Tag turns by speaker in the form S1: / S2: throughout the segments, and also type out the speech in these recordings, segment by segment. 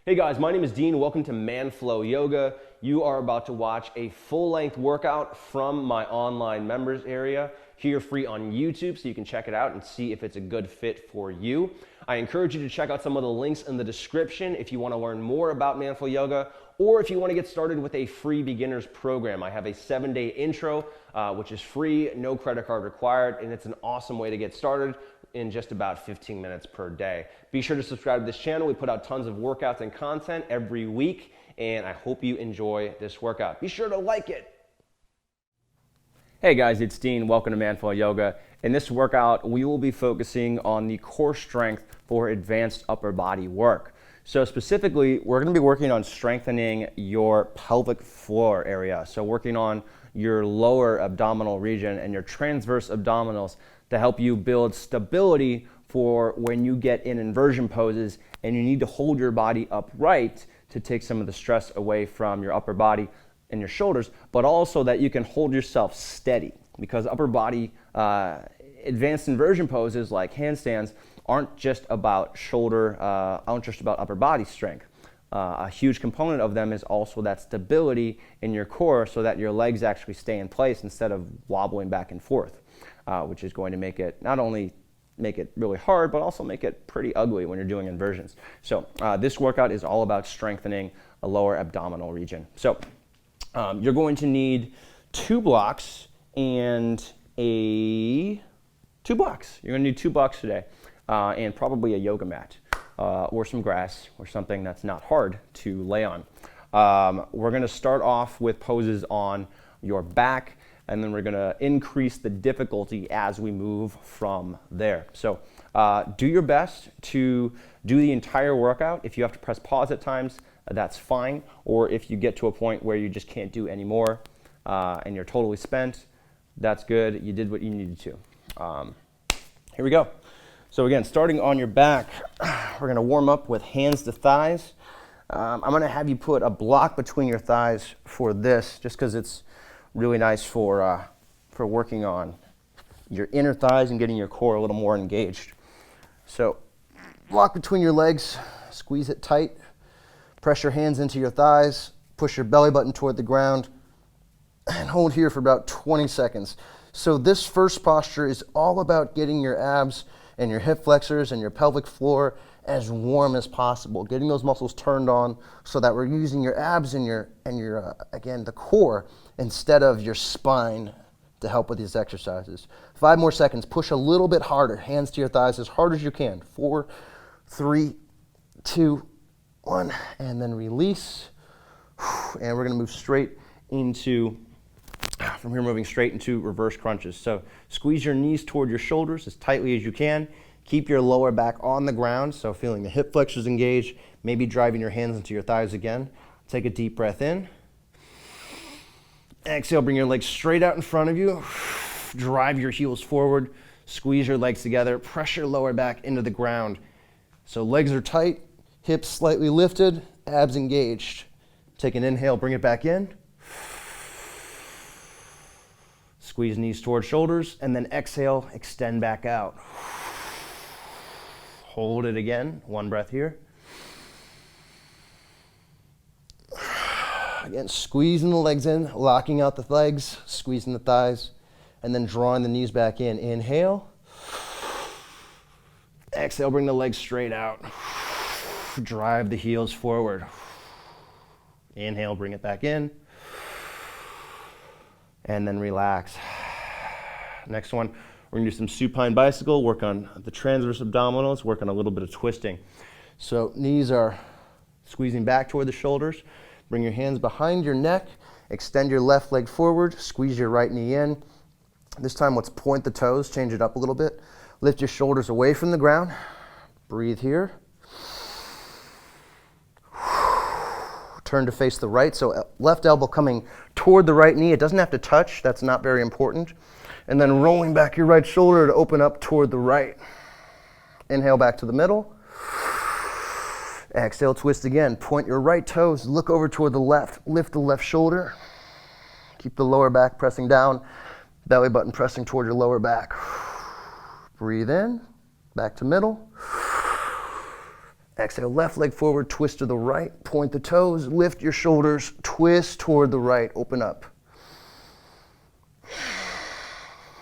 S1: Hey guys, my name is Dean. Welcome to ManFlow Yoga. You are about to watch a full-length workout from my online members area here free on YouTube, so you can check it out and see if it's a good fit for you. I encourage you to check out some of the links in the description if you want to learn more about ManFlow Yoga, or if you want to get started with a free beginners program. I have a 7-day intro, which is free, no credit card required, and it's an awesome way to get started in just about 15 minutes per day. Be sure to subscribe to this channel. We put out tons of workouts and content every week, and I hope you enjoy this workout. Be sure to like it. Hey guys, it's Dean. Welcome to ManFlow Yoga. In this workout, we will be focusing on the core strength for advanced upper body work. So specifically, we're going to be working on strengthening your pelvic floor area. So working on your lower abdominal region and your transverse abdominals to help you build stability for when you get in inversion poses and you need to hold your body upright to take some of the stress away from your upper body and your shoulders, but also that you can hold yourself steady, because upper body advanced inversion poses like handstands aren't just about upper body strength. A huge component of them is also that stability in your core so that your legs actually stay in place instead of wobbling back and forth, which is going to make it not only make it really hard, but also make it pretty ugly when you're doing inversions. So this workout is all about strengthening a lower abdominal region. So you're going to need 2 blocks and two blocks. You're going to need 2 blocks today, and probably a yoga mat or some grass or something that's not hard to lay on. We're going to start off with poses on your back, and then we're going to increase the difficulty as we move from there. So do your best to do the entire workout. If you have to press pause at times, that's fine. Or if you get to a point where you just can't do anymore and you're totally spent, that's good. You did what you needed to. Here we go. So again, starting on your back, we're going to warm up with hands to thighs. I'm going to have you put a block between your thighs for this, just because it's really nice for working on your inner thighs and getting your core a little more engaged. So block between your legs, squeeze it tight, press your hands into your thighs, push your belly button toward the ground, and hold here for about 20 seconds. So this first posture is all about getting your abs and your hip flexors and your pelvic floor as warm as possible, getting those muscles turned on so that we're using your abs and your again, the core instead of your spine to help with these exercises. 5 more seconds. Push a little bit harder. Hands to your thighs as hard as you can. 4, 3, 2, 1, and then release. And we're going to move straight into, from here, moving straight into reverse crunches. So squeeze your knees toward your shoulders as tightly as you can. Keep your lower back on the ground, so feeling the hip flexors engage, maybe driving your hands into your thighs again. Take a deep breath in. Exhale, bring your legs straight out in front of you. Drive your heels forward. Squeeze your legs together. Press your lower back into the ground. So legs are tight, hips slightly lifted, abs engaged. Take an inhale, bring it back in. Squeeze knees towards shoulders, and then exhale, extend back out. Hold it again, 1 breath here. Again, squeezing the legs in, locking out the legs, squeezing the thighs, and then drawing the knees back in. Inhale. Exhale, bring the legs straight out. Drive the heels forward. Inhale, bring it back in. And then relax. Next one, we're gonna do some supine bicycle, work on the transverse abdominals, work on a little bit of twisting. So knees are squeezing back toward the shoulders. Bring your hands behind your neck, extend your left leg forward, squeeze your right knee in. This time let's point the toes, change it up a little bit. Lift your shoulders away from the ground. Breathe here. Turn to face the right, so left elbow coming toward the right knee. It doesn't have to touch, that's not very important. And then rolling back your right shoulder to open up toward the right. Inhale back to the middle. Exhale, twist again. Point your right toes, look over toward the left. Lift the left shoulder. Keep the lower back pressing down, belly button pressing toward your lower back. Breathe in, back to middle.
S2: Exhale, left leg forward, twist to the right, point the toes, lift your shoulders, twist toward the right, open up.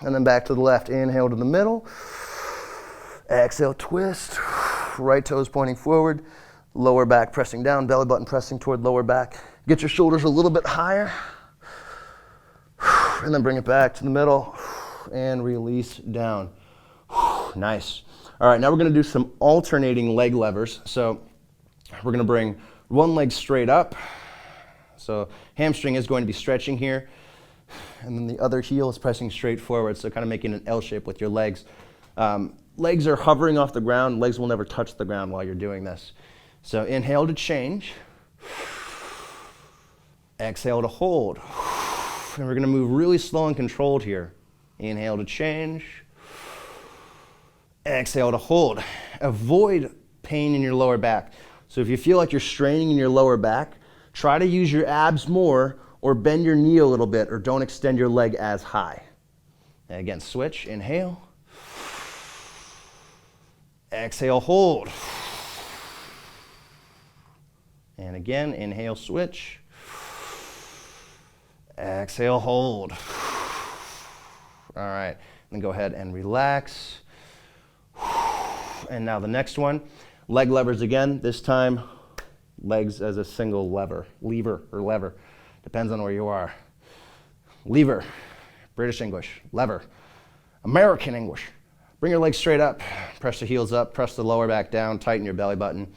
S2: And then back to the left, inhale to the middle. Exhale, twist, right toes pointing forward, lower back pressing down, belly button pressing toward lower back. Get your shoulders a little bit higher. And then bring it back to the middle and release down. Nice. All right, now we're gonna do some alternating leg levers. So we're gonna bring one leg straight up. So hamstring is going to be stretching here. And then the other heel is pressing straight forward. So kind of making an L shape with your legs. Legs are hovering off the ground. Legs will never touch the ground while you're doing this. So inhale to change. Exhale to hold. And we're gonna move really slow and controlled here. Inhale to change. Exhale to hold. Avoid pain in your lower back. So if you feel like you're straining in your lower back, try to use your abs more or bend your knee a little bit or don't extend your leg as high. And again, switch, inhale. Exhale, hold. And again, inhale, switch. Exhale, hold. All right, then go ahead and relax. And now the next one, leg levers again, this time legs as a single lever, depends on where you are. Lever, British English, lever, American English. Bring your legs straight up, press the heels up, press the lower back down, tighten your belly button,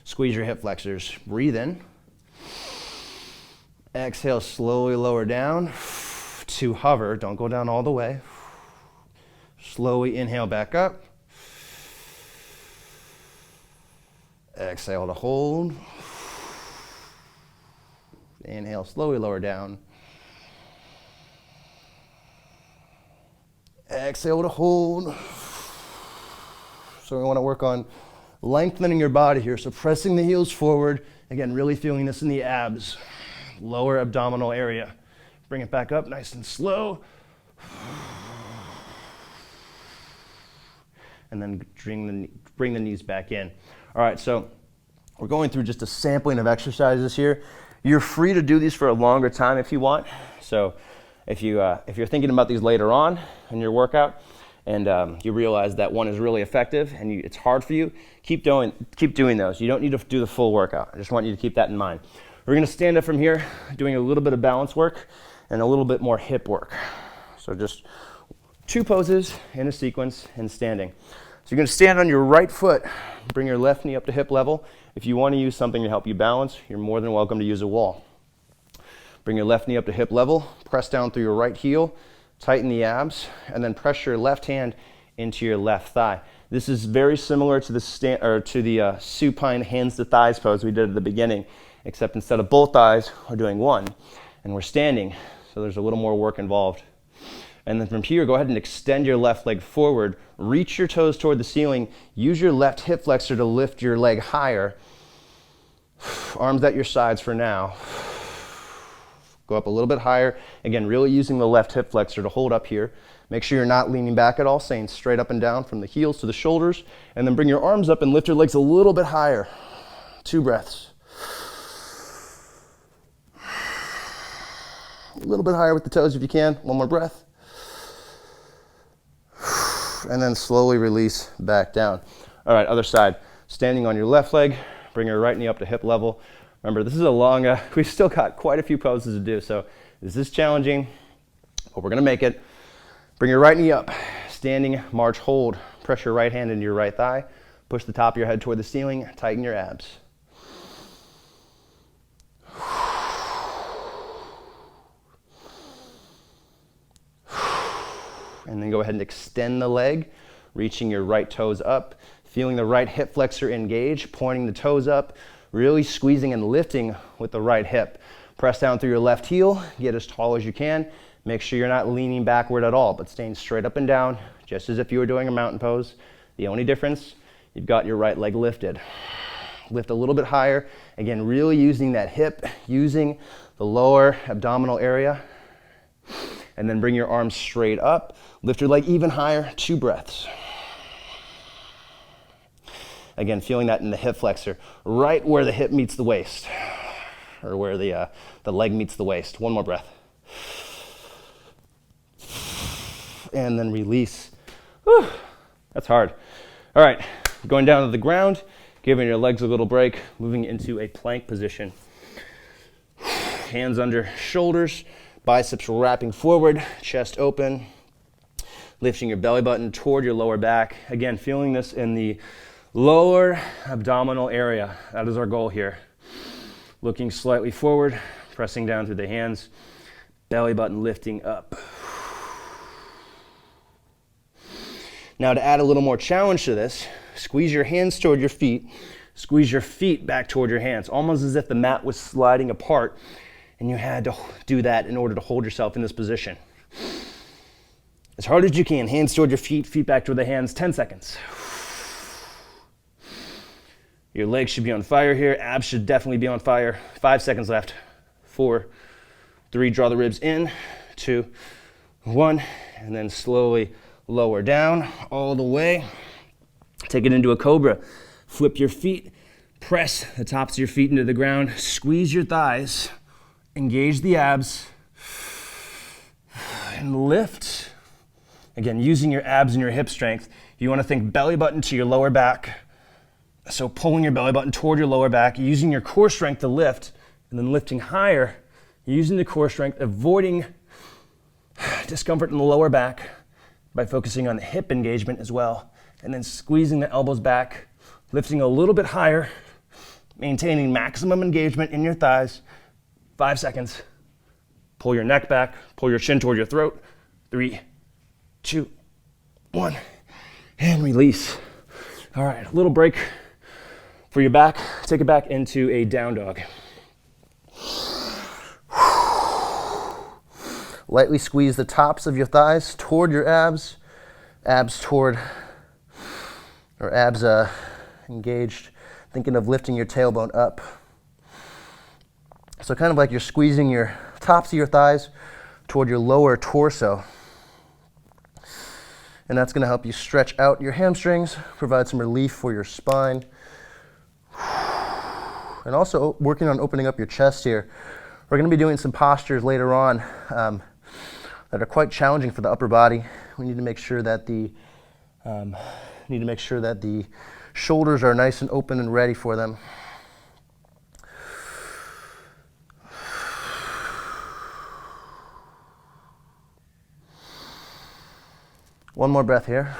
S2: squeeze your hip flexors, breathe in. Exhale, slowly lower down to hover, don't go down all the way. Slowly inhale back up. Exhale to hold. Inhale, slowly lower down. Exhale to hold. So we want to work on lengthening your body here. So pressing the heels forward. Again, really feeling this in the abs. Lower abdominal area. Bring it back up nice and slow. And then bring the knees back in. All right, so we're going through just a sampling of exercises here. You're free to do these for a longer time if you want. So if you're thinking about these later on in your workout and you realize that one is really effective and it's hard for you, keep doing those. You don't need to do the full workout. I just want you to keep that in mind. We're gonna stand up from here, doing a little bit of balance work and a little bit more hip work. So just 2 poses in a sequence and standing. So you're gonna stand on your right foot, bring your left knee up to hip level. If you wanna use something to help you balance, you're more than welcome to use a wall. Bring your left knee up to hip level, press down through your right heel, tighten the abs, and then press your left hand into your left thigh. This is very similar to the supine hands to thighs pose we did at the beginning, except instead of both thighs, we're doing one, and we're standing, so there's a little more work involved. And then from here, go ahead and extend your left leg forward, reach your toes toward the ceiling, use your left hip flexor to lift your leg higher. Arms at your sides for now. Go up a little bit higher. Again, really using the left hip flexor to hold up here. Make sure you're not leaning back at all, staying straight up and down from the heels to the shoulders. And then bring your arms up and lift your legs a little bit higher. 2 breaths. A little bit higher with the toes if you can. 1 more breath. And then slowly release back down. All right, other side. Standing on your left leg, bring your right knee up to hip level. Remember, this is a long, we've still got quite a few poses to do, so this is challenging, but we're gonna make it. Bring your right knee up, standing, march, hold. Press your right hand into your right thigh. Push the top of your head toward the ceiling, tighten your abs. And then go ahead and extend the leg, reaching your right toes up, feeling the right hip flexor engage, pointing the toes up, really squeezing and lifting with the right hip. Press down through your left heel, get as tall as you can. Make sure you're not leaning backward at all, but staying straight up and down, just as if you were doing a mountain pose. The only difference, you've got your right leg lifted. Lift a little bit higher. Again, really using that hip, using the lower abdominal area. And then bring your arms straight up. Lift your leg even higher, 2 breaths. Again, feeling that in the hip flexor, right where the hip meets the waist, or where the leg meets the waist. One more breath. And then release. Whew, that's hard. All right, going down to the ground, giving your legs a little break, moving into a plank position. Hands under shoulders, biceps wrapping forward, chest open, lifting your belly button toward your lower back. Again, feeling this in the lower abdominal area. That is our goal here. Looking slightly forward, pressing down through the hands, belly button lifting up. Now to add a little more challenge to this, squeeze your hands toward your feet, squeeze your feet back toward your hands, almost as if the mat was sliding apart and you had to do that in order to hold yourself in this position. As hard as you can, hands toward your feet, feet back toward the hands, 10 seconds. Your legs should be on fire here, abs should definitely be on fire. 5 seconds left. 4, 3, draw the ribs in, 2, 1, and then slowly lower down all the way. Take it into a cobra. Flip your feet, press the tops of your feet into the ground, squeeze your thighs, engage the abs, and lift. Again, using your abs and your hip strength, you want to think belly button to your lower back. So pulling your belly button toward your lower back, using your core strength to lift, and then lifting higher, using the core strength, avoiding discomfort in the lower back by focusing on the hip engagement as well, and then squeezing the elbows back, lifting a little bit higher, maintaining maximum engagement in your thighs. 5 seconds. Pull your neck back, pull your chin toward your throat. 3, 2, 1, and release. All right, a little break for your back. Take it back into a down dog. Lightly squeeze the tops of your thighs toward your abs, abs engaged, thinking of lifting your tailbone up. So kind of like you're squeezing your tops of your thighs toward your lower torso. And that's going to help you stretch out your hamstrings, provide some relief for your spine. And also working on opening up your chest here. We're going to be doing some postures later on that are quite challenging for the upper body. We need to make sure that the shoulders are nice and open and ready for them. One more breath here.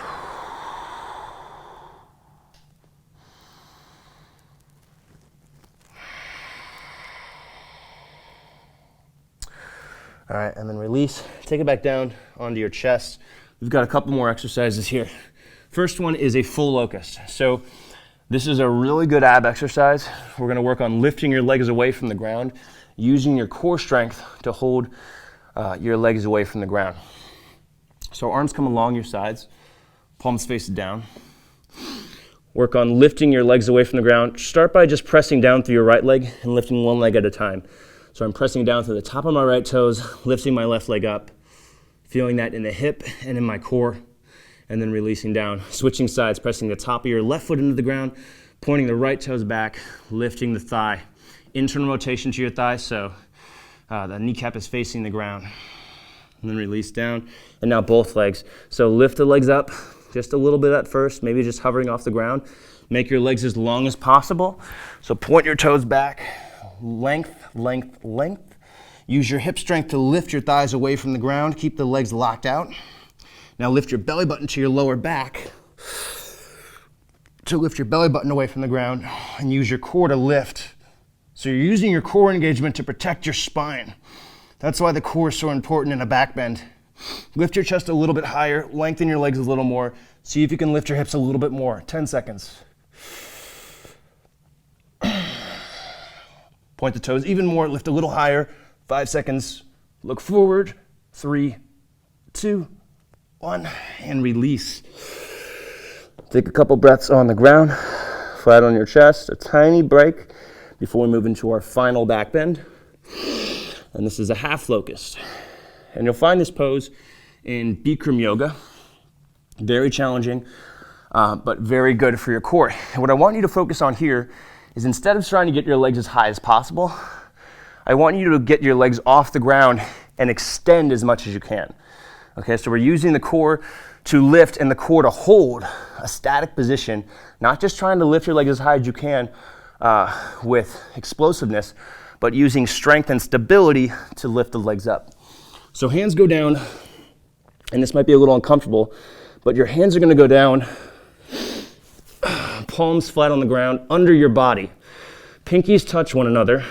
S2: All right, and then release. Take it back down onto your chest. We've got a couple more exercises here. First one is a full locust. So this is a really good ab exercise. We're gonna work on lifting your legs away from the ground, using your core strength to hold your legs away from the ground. So arms come along your sides, palms face down. Work on lifting your legs away from the ground. Start by just pressing down through your right leg and lifting one leg at a time. So I'm pressing down through the top of my right toes, lifting my left leg up, feeling that in the hip and in my core, and then releasing down. Switching sides, pressing the top of your left foot into the ground, pointing the right toes back, lifting the thigh. Internal rotation to your thigh, so the kneecap is facing the ground. And then release down, and now both legs. So lift the legs up just a little bit at first, maybe just hovering off the ground. Make your legs as long as possible. So point your toes back, length, length, length. Use your hip strength to lift your thighs away from the ground. Keep the legs locked out. Now lift your belly button to your lower back to lift your belly button away from the ground, and use your core to lift. So you're using your core engagement to protect your spine. That's why the core is so important in a back bend. Lift your chest a little bit higher, lengthen your legs a little more. See if you can lift your hips a little bit more. 10 seconds. Point the toes even more, lift a little higher. 5 seconds. Look forward. 3, 2, 1, and release. Take a couple breaths on the ground, flat on your chest, a tiny break before we move into our final back bend. And this is a half locust. And you'll find this pose in Bikram yoga. Very challenging. but very good for your core. And what I want you to focus on here is instead of trying to get your legs as high as possible, I want you to get your legs off the ground and extend as much as you can. Okay, so we're using the core to lift and the core to hold a static position, not just trying to lift your legs as high as you can with explosiveness, but using strength and stability to lift the legs up. So hands go down, and this might be a little uncomfortable, but your hands are gonna go down, palms flat on the ground, under your body. Pinkies touch one another.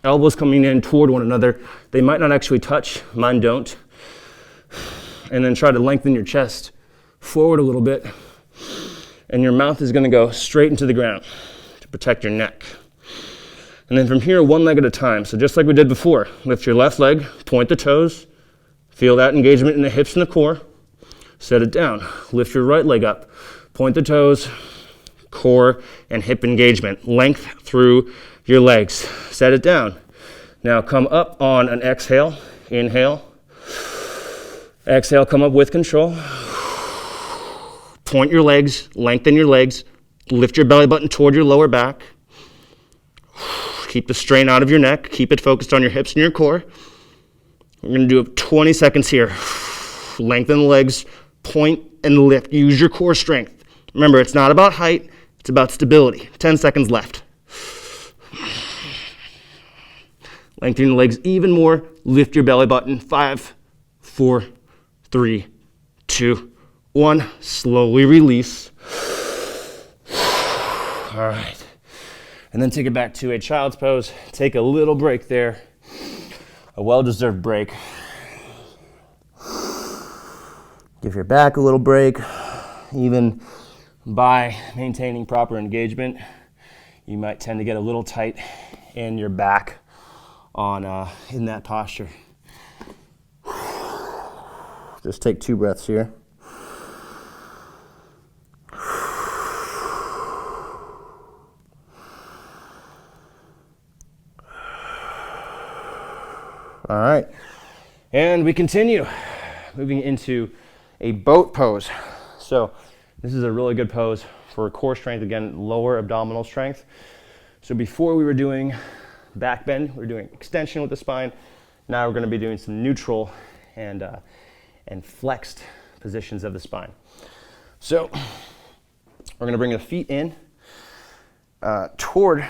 S2: Elbows coming in toward one another. They might not actually touch, mine don't. And then try to lengthen your chest forward a little bit. And your mouth is gonna go straight into the ground to protect your neck. And then from here, one leg at a time. So just like we did before, lift your left leg, point the toes, feel that engagement in the hips and the core. Set it down. Lift your right leg up, point the toes, core and hip engagement. Length through your legs. Set it down. Now come up on an exhale. Inhale. Exhale, come up with control. Point your legs, lengthen your legs. Lift your belly button toward your lower back. Keep the strain out of your neck. Keep it focused on your hips and your core. We're going to do 20 seconds here. Lengthen the legs, point and lift. Use your core strength. Remember, it's not about height, it's about stability. 10 seconds left. Lengthen the legs even more. Lift your belly button. 5, 4, 3, 2, 1. Slowly release. All right. And then take it back to a child's pose. Take a little break there. A well-deserved break. Give your back a little break. Even by maintaining proper engagement, you might tend to get a little tight in your back in that posture. Just take 2 breaths here. All right, and we continue moving into a boat pose. So this is a really good pose for core strength, again, lower abdominal strength. So before we were doing back bend, we were doing extension with the spine. Now we're going to be doing some neutral and flexed positions of the spine. So we're going to bring the feet in toward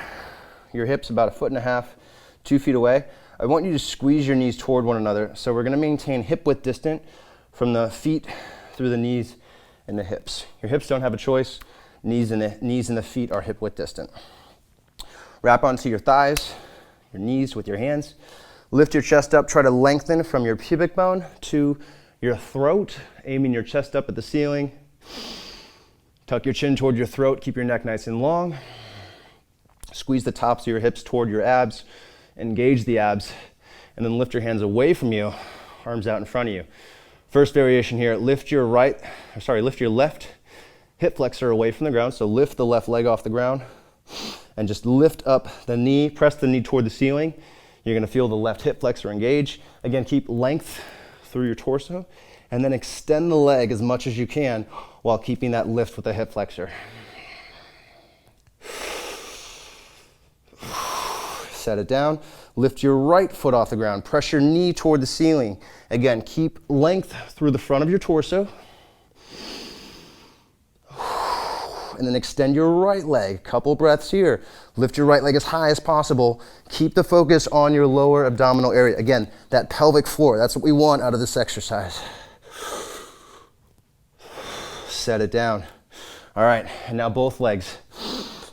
S2: your hips, about 1.5 feet, 2 feet away. I want you to squeeze your knees toward one another. So we're going to maintain hip width distant from the feet through the knees and the hips. Your hips don't have a choice. Knees and the feet are hip width distant. Wrap onto your thighs, your knees with your hands. Lift your chest up. Try to lengthen from your pubic bone to your throat, aiming your chest up at the ceiling. Tuck your chin toward your throat. Keep your neck nice and long. Squeeze the tops of your hips toward your abs. Engage the abs, and then lift your hands away from you, arms out in front of you. First variation here, lift your left hip flexor away from the ground. So lift the left leg off the ground and just lift up the knee, press the knee toward the ceiling. You're gonna feel the left hip flexor engage. Again, keep length through your torso, and then extend the leg as much as you can while keeping that lift with the hip flexor. Set it down. Lift your right foot off the ground. Press your knee toward the ceiling. Again, keep length through the front of your torso. And then extend your right leg. Couple breaths here. Lift your right leg as high as possible. Keep the focus on your lower abdominal area. Again, that pelvic floor. That's what we want out of this exercise. Set it down. All right, and now both legs.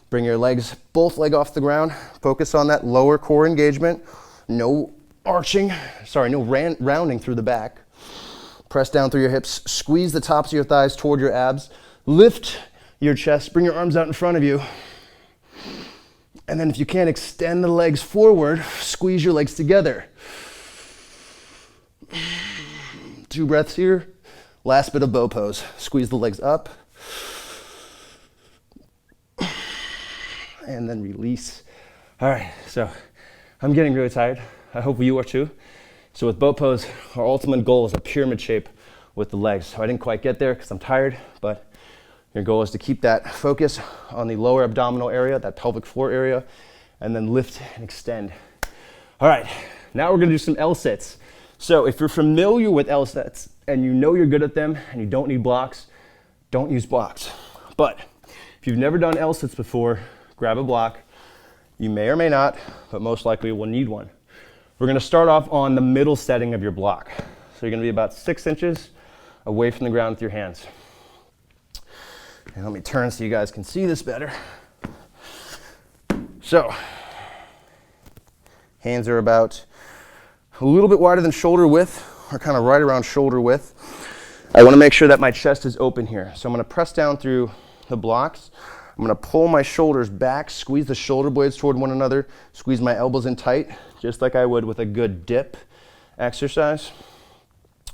S2: Bring your legs, both legs off the ground. Focus on that lower core engagement. No arching, no rounding through the back. Press down through your hips. Squeeze the tops of your thighs toward your abs. Lift your chest. Bring your arms out in front of you. And then if you can, extend the legs forward. Squeeze your legs together. 2 breaths here. Last bit of bow pose. Squeeze the legs up. And then release. All right, so I'm getting really tired. I hope you are too. So with boat pose, our ultimate goal is a pyramid shape with the legs. So I didn't quite get there because I'm tired, but your goal is to keep that focus on the lower abdominal area, that pelvic floor area, and then lift and extend. All right, now we're gonna do some L-sits. So if you're familiar with L-sits and you know you're good at them and you don't need blocks, don't use blocks. But if you've never done L-sits before, grab a block. You may or may not, but most likely will need one. We're gonna start off on the middle setting of your block. So you're gonna be about 6 inches away from the ground with your hands. And let me turn so you guys can see this better. So, hands are about a little bit wider than shoulder width, or kind of right around shoulder width. I want to make sure that my chest is open here. So I'm going to press down through the blocks. I'm going to pull my shoulders back, squeeze the shoulder blades toward one another, squeeze my elbows in tight, just like I would with a good dip exercise.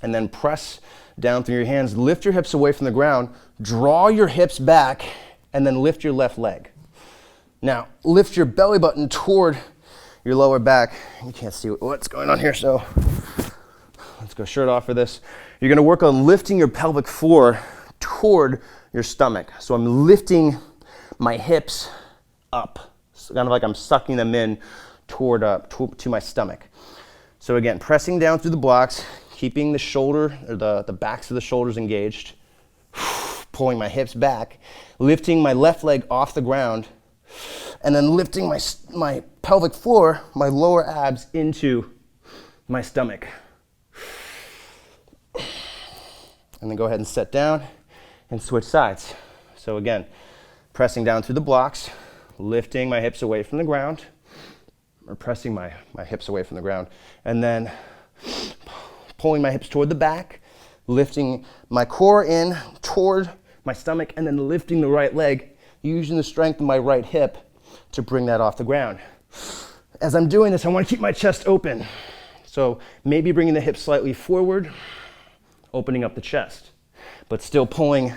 S2: And then press down through your hands, lift your hips away from the ground, draw your hips back, and then lift your left leg. Now, lift your belly button toward your lower back. You can't see what's going on here, so let's go shirt off for this. You're gonna work on lifting your pelvic floor toward your stomach. So I'm lifting my hips up, so kind of like I'm sucking them in toward to my stomach. So again, pressing down through the blocks, keeping the shoulder, or the backs of the shoulders engaged, pulling my hips back, lifting my left leg off the ground, and then lifting my pelvic floor, my lower abs into my stomach. And then go ahead and set down and switch sides. So again, pressing down through the blocks, lifting my hips away from the ground, or pressing my hips away from the ground, and then pulling my hips toward the back, lifting my core in toward my stomach, and then lifting the right leg, using the strength of my right hip to bring that off the ground. As I'm doing this, I want to keep my chest open. So maybe bringing the hips slightly forward, opening up the chest, but still pulling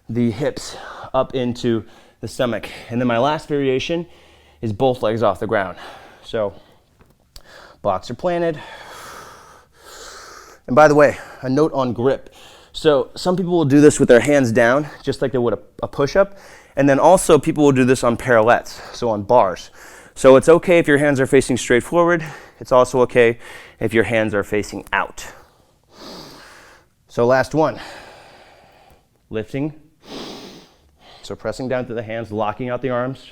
S2: the hips up into the stomach. And then my last variation is both legs off the ground. So blocks are planted. And by the way, a note on grip. So some people will do this with their hands down, just like they would a push-up. And then also people will do this on parallettes, so on bars. So it's okay if your hands are facing straight forward. It's also okay if your hands are facing out. So last one, lifting. So pressing down to the hands, locking out the arms.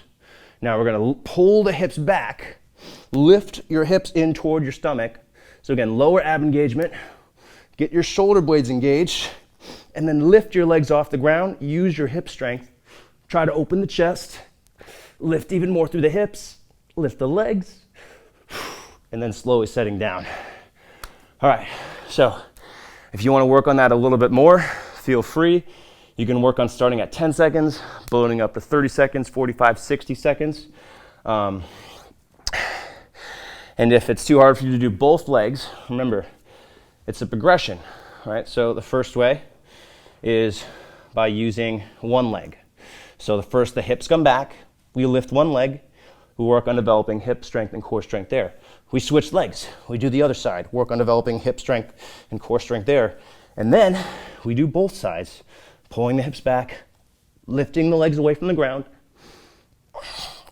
S2: Now we're gonna pull the hips back, lift your hips in toward your stomach. So again, lower ab engagement, get your shoulder blades engaged, and then lift your legs off the ground, use your hip strength. Try to open the chest, lift even more through the hips, lift the legs, and then slowly setting down. All right, so if you want to work on that a little bit more, feel free. You can work on starting at 10 seconds, building up to 30 seconds, 45, 60 seconds. And if it's too hard for you to do both legs, remember, it's a progression, right? So the first way is by using one leg. So the hips come back, we lift one leg, we work on developing hip strength and core strength there. We switch legs, we do the other side, work on developing hip strength and core strength there. And then we do both sides, pulling the hips back, lifting the legs away from the ground,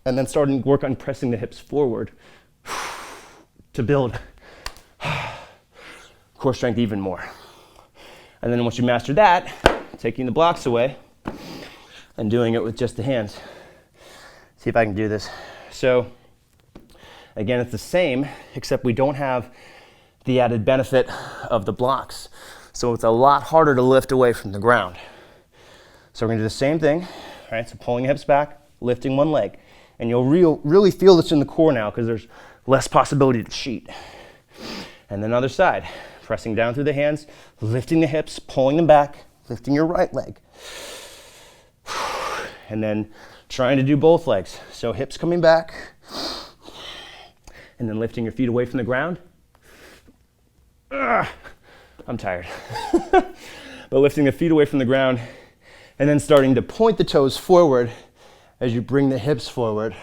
S2: and then starting to work on pressing the hips forward to build core strength even more. And then once you master that, taking the blocks away and doing it with just the hands. See if I can do this. So again, it's the same, except we don't have the added benefit of the blocks. So it's a lot harder to lift away from the ground. So we're gonna do the same thing, right? So pulling hips back, lifting one leg. And you'll really feel this in the core now because there's less possibility to cheat. And then other side, pressing down through the hands, lifting the hips, pulling them back, lifting your right leg. And then trying to do both legs. So hips coming back, and then lifting your feet away from the ground. I'm tired. But lifting the feet away from the ground, and then starting to point the toes forward as you bring the hips forward.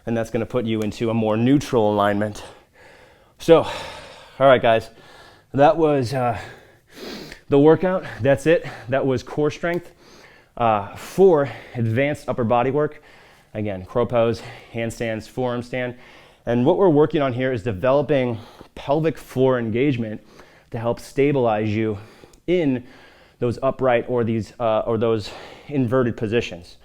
S2: And that's gonna put you into a more neutral alignment. So, all right guys, that was the workout. That's it. That was core strength. For advanced upper body work, again, crow pose, handstands, forearm stand. And what we're working on here is developing pelvic floor engagement to help stabilize you in those upright or those inverted positions.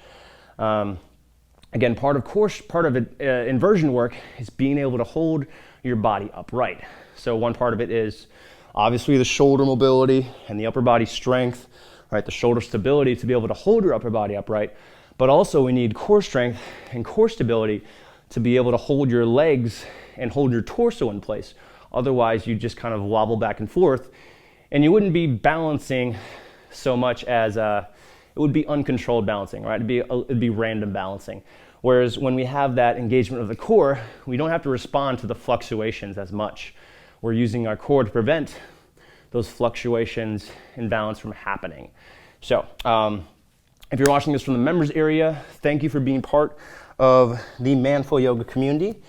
S2: Again, part of inversion work is being able to hold your body upright. So one part of it is obviously the shoulder mobility and the upper body strength, right? The shoulder stability to be able to hold your upper body upright, but also we need core strength and core stability to be able to hold your legs and hold your torso in place. Otherwise, you just kind of wobble back and forth, and you wouldn't be balancing so much as it would be uncontrolled balancing, right? It'd be random balancing. Whereas when we have that engagement of the core, we don't have to respond to the fluctuations as much. We're using our core to prevent those fluctuations in balance from happening. So if you're watching this from the members area, thank you for being part of the Manflow Yoga community.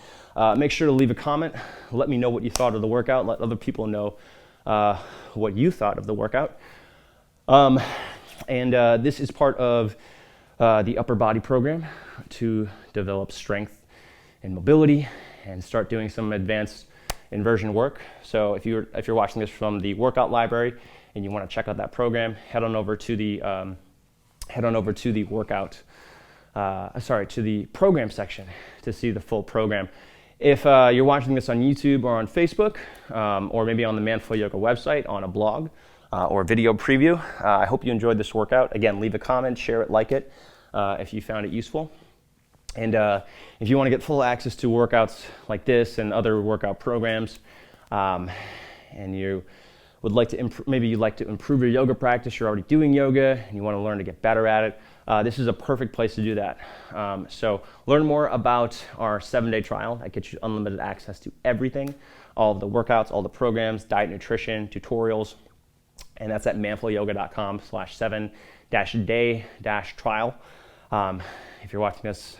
S2: Make sure to leave a comment. Let me know what you thought of the workout. Let other people know what you thought of the workout. This is part of the upper body program to develop strength and mobility and start doing some advanced inversion work. So if you're watching this from the workout library and you want to check out that program, head on over to the program section to see the full program. If you're watching this on YouTube or on Facebook, or maybe on the Manflow Yoga website on a blog or video preview, I hope you enjoyed this workout. Again, leave a comment, share it, like it if you found it useful. And if you want to get full access to workouts like this and other workout programs, and you would like to maybe you'd like to improve your yoga practice, you're already doing yoga and you want to learn to get better at it, this is a perfect place to do that. So learn more about our 7-day trial that gets you unlimited access to everything, all of the workouts, all the programs, diet, nutrition, tutorials, and that's at manflowyoga.com/7-day-trial. If you're watching this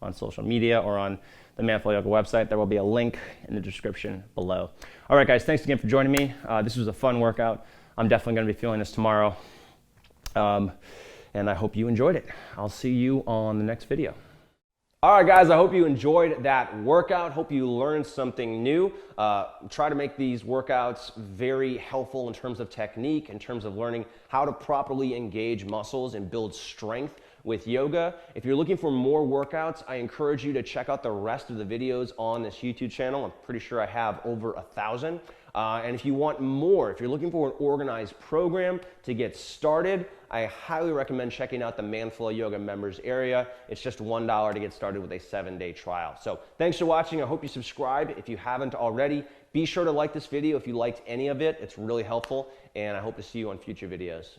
S2: on social media or on the Manflow Yoga website, there will be a link in the description below. All right, guys, thanks again for joining me. This was a fun workout. I'm definitely going to be feeling this tomorrow. And I hope you enjoyed it. I'll see you on the next video. All right, guys, I hope you enjoyed that workout. Hope you learned something new. Try to make these workouts very helpful in terms of technique, in terms of learning how to properly engage muscles and build strength with yoga. If you're looking for more workouts, I encourage you to check out the rest of the videos on this YouTube channel. I'm pretty sure I have over 1,000. And if you want more, if you're looking for an organized program to get started, I highly recommend checking out the Manflow Yoga members area. It's just $1 to get started with a 7-day trial. So thanks for watching. I hope you subscribe if you haven't already. Be sure to like this video if you liked any of it. It's really helpful, and I hope to see you on future videos.